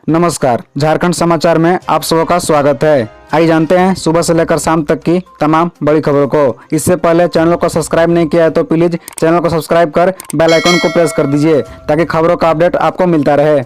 नमस्कार, झारखंड समाचार में आप सबका का स्वागत है। आइए जानते हैं सुबह से लेकर शाम तक की तमाम बड़ी खबरों को। इससे पहले चैनल को सब्सक्राइब नहीं किया है तो प्लीज चैनल को सब्सक्राइब कर बेल आइकन को प्रेस कर दीजिए ताकि खबरों का अपडेट आपको मिलता रहे।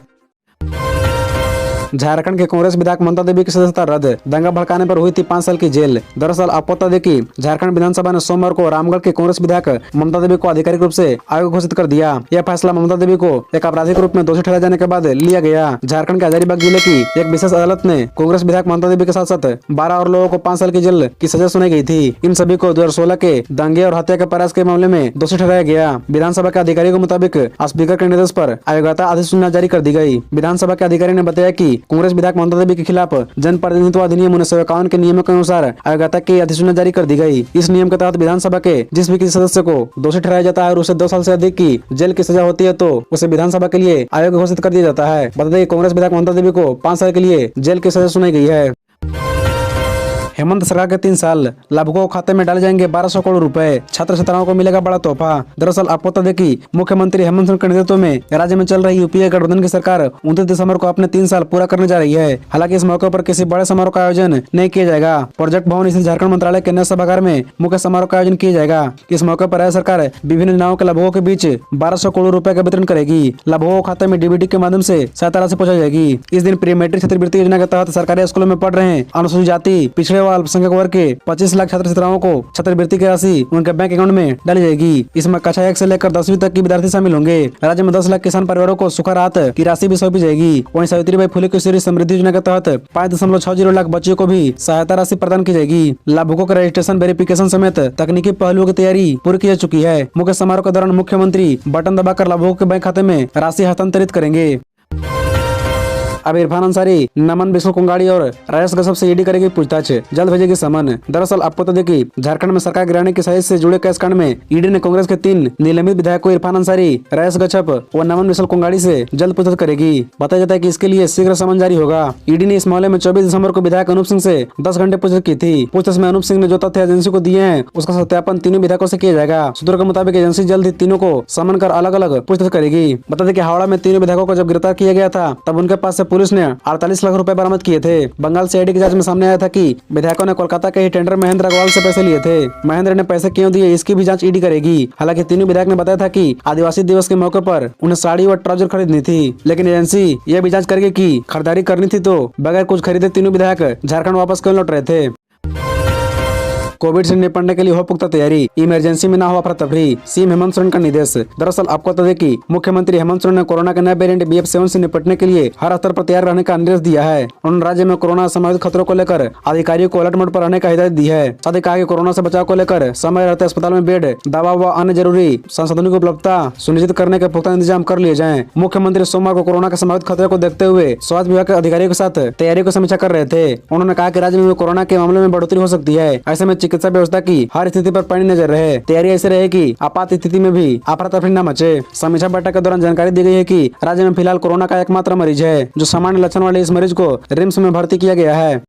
झारखंड के कांग्रेस विधायक ममता देवी की सदस्यता रद्द, दंगा भड़काने पर हुई थी 5 साल की जेल। दरअसल आपको बता दें कि झारखंड विधानसभा ने सोमवार को रामगढ़ के कांग्रेस विधायक ममता देवी को आधिकारिक रूप से आयोग घोषित कर दिया। यह फैसला ममता देवी को एक आपराधिक रूप में दोषी ठहराए जाने के बाद लिया गया। झारखंड के हजारीबाग जिले की एक विशेष अदालत ने कांग्रेस विधायक ममता देवी के साथ साथ 12 और लोगों को 5 साल की जेल की सजा सुनाई गई थी। इन सभी को 2016 के दंगे और हत्या के प्रयास के मामले में दोषी ठहराया गया। विधानसभा के अधिकारी के मुताबिक स्पीकर के निर्देश पर आयोगता अधिसूचना जारी कर दी गई। विधानसभा के अधिकारी ने बताया कि कांग्रेस विधायक ममता देवी के खिलाफ जनप्रतिनिधित्व अधिनियम 1951 के नियमों के अनुसार आयोगता की अधिसूचना जारी कर दी गई। इस नियम के तहत विधानसभा के जिस भी किसी सदस्य को दोषी ठहराया जाता है और उसे 2 साल से अधिक की जेल की सजा होती है तो उसे विधानसभा के लिए आयोग घोषित कर दिया जाता है। बता दें कांग्रेस विधायक ममता देवी को 5 साल के लिए जेल की सजा सुनाई गई है। हेमंत सरकार के 3 साल, लाभुकों के खाते में डाले जाएंगे 1200 करोड़ रुपए, छात्र छात्राओं को मिलेगा बड़ा तोहफा। दरअसल आपको बता दें कि मुख्यमंत्री हेमंत सोरेन के नेतृत्व में राज्य में चल रही यूपीए गठबंधन की सरकार 29 दिसंबर को अपने 3 साल पूरा करने जा रही है। हालांकि इस मौके पर किसी बड़े समारोह का आयोजन नहीं किया जाएगा। प्रोजेक्ट भवन स्थित झारखंड मंत्रालय के नए सभागार में मुख्य समारोह का आयोजन किया जाएगा। इस मौके पर राज्य सरकार विभिन्न योजनाओं के लाभुकों के बीच 1200 करोड़ रुपए का वितरण करेगी। लाभुकों के खाते में डीबीटी के माध्यम से सहायता राशि पहुंचाई जाएगी। इस दिन प्री मैट्रिक छात्रवृत्ति योजना के तहत सरकारी स्कूलों में पढ़ रहे अनुसूचित जाति, पिछड़े व अल्पसंख्यक वर्ग के 25 लाख छात्र छात्राओं को छात्रवृत्ति की राशि उनके बैंक अकाउंट में डाली जाएगी। इसमें कक्षा 1 से लेकर 10वीं तक के विद्यार्थी शामिल होंगे। राज्य में 10 लाख किसान परिवारों को सूखा राहत की राशि भी सौंपी जाएगी। वहीं सावित्रीबाई फुले किशोरी समृद्धि योजना के तहत 5.60 लाख बच्चों को भी सहायता राशि प्रदान की जाएगी। लाभुकों के रजिस्ट्रेशन, वेरिफिकेशन समेत तकनीकी पहलुओं की तैयारी पूरी की जा चुकी है। मुख्य समारोह के दौरान मुख्यमंत्री बटन दबाकर लाभुकों के बैंक खाते में राशि हस्तांतरित करेंगे। अब इरफान अंसारी, नमन बिस्वा कुंगाड़ी और राजेश कश्यप से ईडी करेगी पूछताछ, जल्द भेजेगी समन। दरअसल आपको बता दें कि झारखंड में सरकार गिराने की साजिश से जुड़े केस कांड में ईडी ने कांग्रेस के 3 निलंबित विधायकों इरफान अंसारी, राजेश कश्यप और नमन बिस्वा कुंगाड़ी से जल्द पूछताछ करेगी। बताया जाता है कि इसके लिए शीघ्र समन जारी होगा। ईडी ने इस मामले में 24 दिसंबर को विधायक अनूप सिंह से 10 घंटे पूछताछ की थी। पूछताछ में अनूप सिंह ने जो तथ्य एजेंसी को दिए हैं उसका सत्यापन तीनों विधायकों से किया जाएगा। सूत्रों के मुताबिक एजेंसी जल्द ही तीनों को समन कर अलग अलग पूछताछ करेगी। बता दें कि हावड़ा में तीनों विधायकों को जब गिरफ्तार किया गया था तब उनके पास से पुलिस ने 48 लाख रुपए बरामद किए थे। बंगाल से ईडी की जांच में सामने आया था कि विधायकों ने कोलकाता के ही टेंडर महेंद्र अग्रवाल से पैसे लिए थे। महेंद्र ने पैसे क्यों दिए इसकी भी जांच ईडी करेगी। हालांकि तीनों विधायक ने बताया था कि आदिवासी दिवस के मौके पर उन्हें साड़ी और ट्राउजर खरीदनी थी, लेकिन एजेंसी यह भी जांच करेगी कि खरीदारी करनी थी तो बगैर कुछ खरीदे तीनों विधायक झारखंड वापस क्यों लौट रहे थे। कोविड से निपटने के लिए हो पुख्ता तैयारी, इमरजेंसी में ना हो अफरा तफरी, सीएम हेमंत सोरेन का निर्देश। दरअसल आपको बता दें कि मुख्यमंत्री हेमंत सोरेन ने कोरोना के नए वेरिएंट BF.7 से निपटने के लिए हर स्तर पर तैयार रहने का निर्देश दिया है। उन्होंने राज्य में कोरोना संभावित खतरों को लेकर अधिकारियों को अलर्ट मोड पर रहने का हिदायत दी है। साथ ही कहा कि कोरोना से बचाव को लेकर समय रहते अस्पताल में बेड, दवा व अन्य जरूरी संसाधनों की उपलब्धता सुनिश्चित करने के पुख्ता इंतजाम कर लिए जाएं। मुख्यमंत्री सोमवार को कोरोना के संभावित खतरे को देखते हुए स्वास्थ्य विभाग के अधिकारियों के साथ तैयारी की समीक्षा कर रहे थे। उन्होंने कहा कि राज्य में कोरोना के मामले में बढ़ोतरी हो सकती है, ऐसे में चिकित्सा व्यवस्था की हर स्थिति पर पैनी नजर रहे। तैयारी ऐसे रहे कि आपात स्थिति में भी अफरा तफरी न मचे। समीक्षा बैठक के दौरान जानकारी दी गई है कि राज्य में फिलहाल कोरोना का एकमात्र मरीज है जो सामान्य लक्षण वाले इस मरीज को रिम्स में भर्ती किया गया है।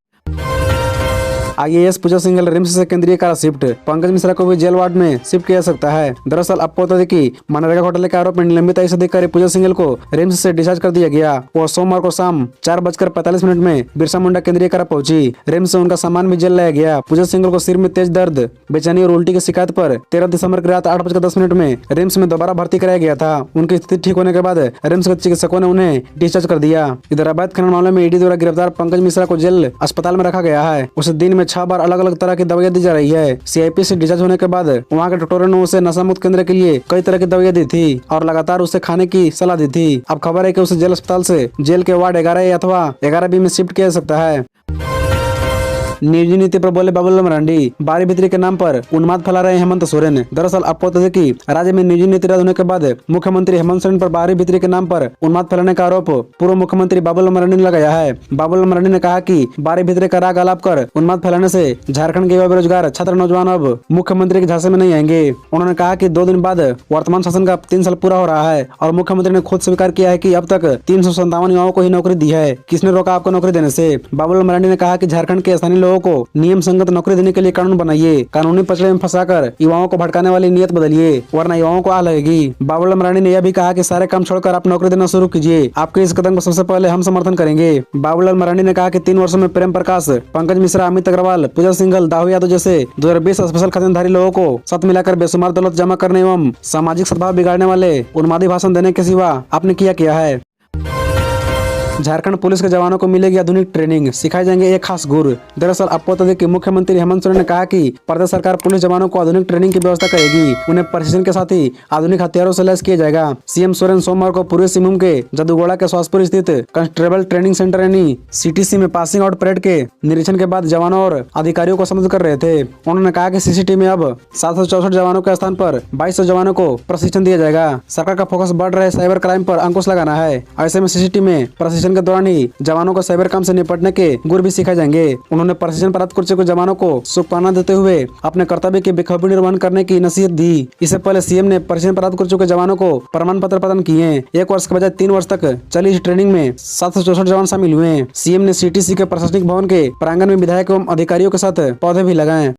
IAS पूजा सिंघल रिम्स से केंद्रीय कारा शिफ्ट, पंकज मिश्रा को भी जेल वार्ड में शिफ्ट किया जा सकता है। दरअसल आपको बता दें कि मनरेगा घोटाले के आरोप में निलंबित IAS अधिकारी पूजा सिंघल को रिम्स से डिस्चार्ज कर दिया गया। वो सोमवार को शाम 4:45 में बिरसा मुंडा केंद्रीय कारा पहुंची। रिम्स से उनका सामान भी जेल लाया गया। पूजा सिंघल को सिर में तेज दर्द, बेचैनी और उल्टी की शिकायत पर 13 दिसंबर की रात 8:10 में रिम्स में दोबारा भर्ती कराया गया था। उनकी स्थिति ठीक होने के बाद रिम्स के चिकित्सकों ने उन्हें डिस्चार्ज कर दिया। इधर अवैध खनन मामले में ईडी द्वारा गिरफ्तार पंकज मिश्रा को जेल अस्पताल में रखा गया है। उसे दिन में 6 बार अलग अलग तरह की दवाइयां दी जा रही है। CIP से डिस्चार्ज होने के बाद वहां के डॉक्टरों ने उसे नशा मुक्त केंद्र के लिए कई तरह की दवाइयां दी थी और लगातार उसे खाने की सलाह दी थी। अब खबर है कि उसे जेल अस्पताल से जेल के वार्ड 11A अथवा 11B में शिफ्ट किया जा सकता है। निजी नीति पर बोले बाबूलाल मरांडी, बारी भीतरी के नाम पर उन्माद फैला रहे हेमंत सोरेन। दरअसल आपको बता दें कि राज्य में निजी नीति रद्द होने के बाद मुख्यमंत्री हेमंत सोरेन पर बारी भीतरी के नाम पर उन्माद फैलाने का आरोप पूर्व मुख्यमंत्री बाबूलाल मरांडी ने लगाया है। बाबूलाल मरांडी ने कहा कि बारी भीतरी का राग आलाप कर उन्माद फैलाने से झारखंड के युवा बेरोजगार छात्र नौजवान अब मुख्यमंत्री के झांसे में नहीं आएंगे। उन्होंने कहा कि 2 दिन बाद वर्तमान शासन का 3 साल पूरा हो रहा है और मुख्यमंत्री ने खुद स्वीकार किया है कि अब तक 357 युवाओं को ही नौकरी दी है। किसने रोका आपको नौकरी देने से। बाबूलाल मरांडी ने कहा कि झारखंड के स्थानीय लोगों लोगों को नियम संगत नौकरी देने के लिए कानून बनाइए। कानूनी पचड़े में फंसाकर युवाओं को भटकाने वाली नीयत बदलिए, वरना युवाओं को आग लगेगी। बाबूलाल मरांडी ने यह भी कहा कि सारे काम छोड़कर आप नौकरी देना शुरू कीजिए। आपके इस कदम को सबसे पहले हम समर्थन करेंगे। बाबूलाल मरांडी ने कहा कि 3 वर्षों में प्रेम प्रकाश, पंकज मिश्रा, अमित अग्रवाल, पूजा सिंघल, दाऊ यादव जैसे 2020 स्पेशल खजानधारी लोगों को साथ मिलाकर बेशुमार दौलत जमा करने एवं सामाजिक सद्भाव बिगाड़ने वाले उन्मादी भाषण देने के सिवा आपने किया है। झारखंड पुलिस के जवानों को मिलेगी आधुनिक ट्रेनिंग, सिखाए जाएंगे एक खास गुर। दरअसल आपको बता दें कि मुख्यमंत्री हेमंत सोरेन ने कहा कि प्रदेश सरकार पुलिस जवानों को आधुनिक ट्रेनिंग की व्यवस्था करेगी। उन्हें प्रशिक्षण के साथ ही आधुनिक हथियारों से लैस किया जाएगा। सीएम सोरेन सोमवार को पूर्वी सिंहभूम के जदुगोड़ा के स्वासपुर स्थित कांस्टेबल ट्रेनिंग सेंटर यानी CTC में पासिंग आउट परेड के निरीक्षण के बाद जवानों और अधिकारियों को संबोधित कर रहे थे। उन्होंने कहा कि CCT में अब 764 जवानों के स्थान पर 2200 जवानों को प्रशिक्षण दिया जाएगा। सरकार का फोकस बढ़ रहे साइबर क्राइम पर अंकुश लगाना है। ऐसे में CCT में प्रशिक्षण के दौरान ही जवानों को साइबर काम से निपटने के गुर भी सिखाए जाएंगे। उन्होंने प्रशिक्षण प्राप्त कर चुके जवानों को शुभकामना देते हुए अपने कर्तव्य के बेखौफी निर्वहन करने की नसीहत दी। इससे पहले सीएम ने प्रशिक्षण प्राप्त कर चुके जवानों को प्रमाण पत्र प्रदान किए। 1 वर्ष के बजाय 3 वर्ष तक चली इस ट्रेनिंग में 764 जवान शामिल हुए। सीएम ने CTC के प्रशासनिक भवन के प्रांगण में विधायक एवं अधिकारियों के साथ पौधे भी लगाए।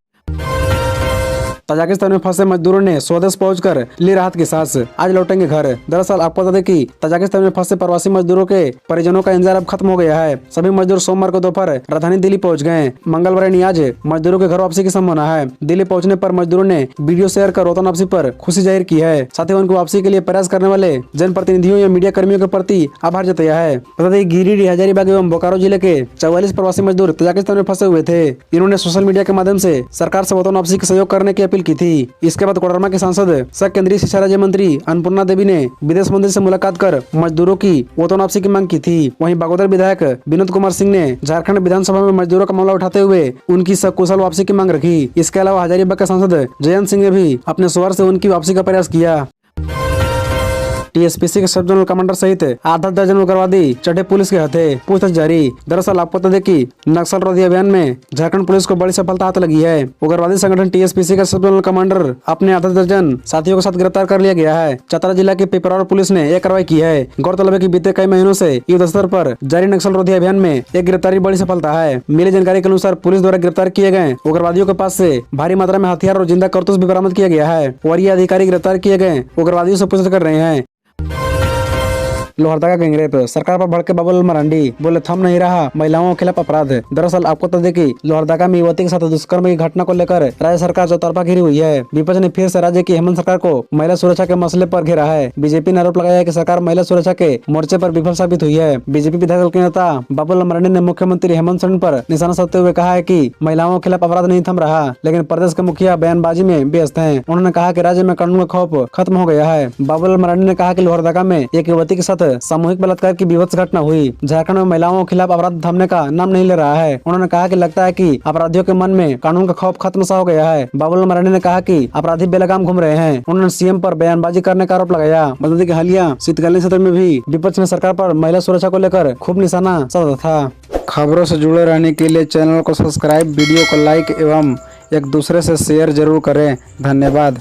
तजाकिस्तान में फंसे मजदूरों ने स्वदेश पहुंचकर ली राहत की सांस, आज लौटेंगे घर। दरअसल आपको बता दें कि तजाकिस्तान में फंसे प्रवासी मजदूरों के परिजनों का इंतजार अब खत्म हो गया है। सभी मजदूर सोमवार को दोपहर राजधानी दिल्ली पहुंच गए। मंगलवार यानी आज मजदूरों के घर वापसी की संभावना है। दिल्ली पहुंचने पर मजदूरों ने वीडियो शेयर कर वतन वापसी पर खुशी जाहिर की है। साथ ही उनकी वापसी के लिए प्रयास करने वाले जनप्रतिनिधियों या मीडिया कर्मियों के प्रति आभार जताया है। बता दें गिरिडीह, हजारीबाग एवं बोकारो जिले के 44 प्रवासी मजदूर तजाकिस्तान में फंसे हुए थे। इन्होंने सोशल मीडिया के माध्यम से सरकार से वतन वापसी के सहयोग करने की अपील की थी। इसके बाद कोडरमा के सांसद सह केंद्रीय शिक्षा राज्य मंत्री अन्नपूर्णा देवी ने विदेश मंत्री से मुलाकात कर मजदूरों की वतन वापसी की मांग की थी। वहीं बागोदर विधायक विनोद कुमार सिंह ने झारखंड विधानसभा में मजदूरों का मामला उठाते हुए उनकी सकुशल वापसी की मांग रखी। इसके अलावा हजारीबाग के सांसद जयंत सिंह ने भी अपने स्वर से उनकी वापसी का प्रयास किया। TSPC के सब जोनल कमांडर सहित आधा दर्जन उग्रवादी चढ़े पुलिस के हथे, पूछताछ जारी। दरअसल आपको बता दें कि नक्सल रोधी अभियान में झारखंड पुलिस को बड़ी सफलता हाथ लगी है। उग्रवादी संगठन TSPC का सब जोनल कमांडर अपने आधा दर्जन साथियों के साथ गिरफ्तार कर लिया गया है। चतरा जिला के पिपरावर पुलिस ने यह कार्रवाई की है। गौरतलब है कि बीते कई महीनों से युद्ध स्तर पर जारी नक्सल रोधी अभियान में एक गिरफ्तारी बड़ी सफलता है। मिली जानकारी के अनुसार पुलिस द्वारा गिरफ्तार किए गए उग्रवादियों के पास से भारी मात्रा में हथियार और जिंदा कारतूस भी बरामद किया गया है और ये अधिकारी गिरफ्तार किए गए उग्रवादियों से पूछताछ कर रहे हैं। लोहरदगा गैंग रेप, सरकार पर भड़के बाबूलाल मरांडी, बोले थम नहीं रहा महिलाओं के खिलाफ अपराध। दरअसल आपको बता दें कि लोहरदगा में युवती के साथ दुष्कर्म की घटना को लेकर राज्य सरकार चौतरफा घिरी हुई है। विपक्ष ने फिर से राज्य की हेमंत सरकार को महिला सुरक्षा के मसले पर घेरा है। बीजेपी ने आरोप लगाया है कि सरकार महिला सुरक्षा के मोर्चे पर विफल साबित हुई है। बीजेपी विधायक दल के नेता बाबूलाल मरांडी ने मुख्यमंत्री हेमंत सोरेन पर निशाना साधते हुए कहा है कि महिलाओं के खिलाफ अपराध नहीं थम रहा, लेकिन प्रदेश के मुखिया बयानबाजी में व्यस्त हैं। उन्होंने कहा कि राज्य में कानून का खौफ खत्म हो गया है। बाबूलाल मरांडी ने कहा कि लोहरदगा में एक युवती के साथ सामूहिक बलात्कार की विभत्स घटना हुई। झारखंड में महिलाओं के खिलाफ अपराध थमने का नाम नहीं ले रहा है। उन्होंने कहा कि लगता है कि अपराधियों के मन में कानून का खौफ खत्म सा हो गया है। बाबूलाल मरांडी ने कहा कि अपराधी बेलगाम घूम रहे हैं। उन्होंने सीएम पर बयानबाजी करने का आरोप लगाया। बता दें कि हालिया शीतकालीन सत्र में भी विपक्ष ने सरकार पर महिला सुरक्षा को लेकर खूब निशाना साधा था। खबरों से जुड़े रहने के लिए चैनल को सब्सक्राइब, वीडियो को लाइक एवं एक दूसरे से शेयर जरूर करें। धन्यवाद।